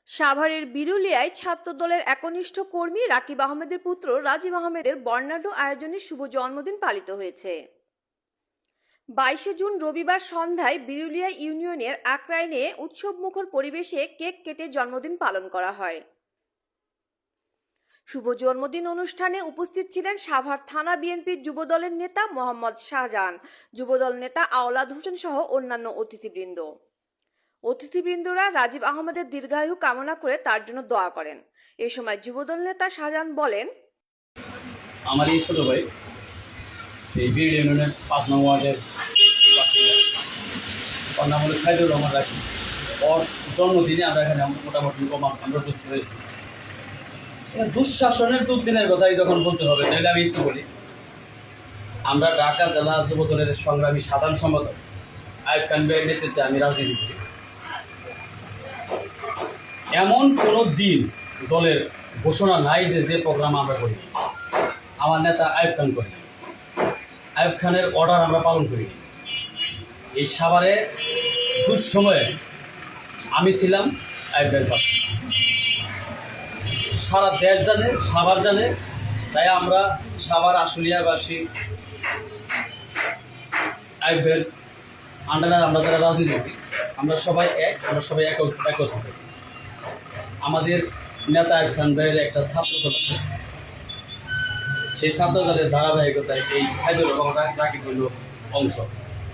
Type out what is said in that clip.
সাভারের বিরুলিয়ায় ছাত্রদলের একনিষ্ঠ কর্মী রাকিব আহমেদের পুত্র রাজীব আহমেদের বর্ণাঢ্য আয়োজনে শুভ জন্মদিন পালিত হয়েছে। 22 জুন রবিবার সন্ধ্যায় বিরুলিয়া ইউনিয়নের আকরাইনে উৎসবমুখর পরিবেশে কেক কেটে জন্মদিন পালন করা হয়। শুভ জন্মদিন অনুষ্ঠানে উপস্থিত ছিলেন সাভার থানা বিএনপির যুবদলের নেতা মোহাম্মদ শাহজাহান, যুবদল নেতা আওলাদ হোসেন সহ অন্যান্য অতিথিবৃন্দরা রাজীব আহমেদের দীর্ঘায়ু কামনা করে তার জন্য দোয়া করেন। এ সময় যুবদল নেতা শাহজাহান বলেন, আমার এই ছোটো ভাই এই বিড় ইউনিয়নের 5 নং ওয়ার্ডের ওর নাম হলো সাইদুর রহমান রাকিব। ওর জন্মদিনে আমরা এখানে মোটামুটি আমরা উপস্থিত হয়েছি। দুঃশাসনের দুর্দিনের কথাই যখন বলতে হবে তাহলে আমি একটু বলি। আমরা ঢাকা জেলা যুবদলের সংগ্রামী সাধারণ সম্পাদক আইয়ুব খান ভাইয়ের নেতৃত্বে আমি রাজনীতি করি। এমন কোনো দিন দলের ঘোষণা নাই যে প্রোগ্রাম আমরা করি, আমার নেতা আইয়ুব খান করি, আইয়ুব খানের অর্ডার আমরা পালন করি। এই সাভারে দুঃসময়ে আমি ছিলাম আইয়ুব ভাইয়ের পাশে। সারা দেশ জানে, সাভার জানে, তাই আমরা সাভার আশুলিয়াবাসী আইয়ুব ভাইয়ের আন্ডারে আমরা যারা রাজনীতি করি আমরা সবাই একত্র থাকি। আমাদের নেতা আইয়ুব খান ভাইয়ের একটা ছাত্রদল আছে, সেই ছাত্রদলের ধারাবাহিকতায় এই সাইদুর রহমান রাকিব হল অংশ।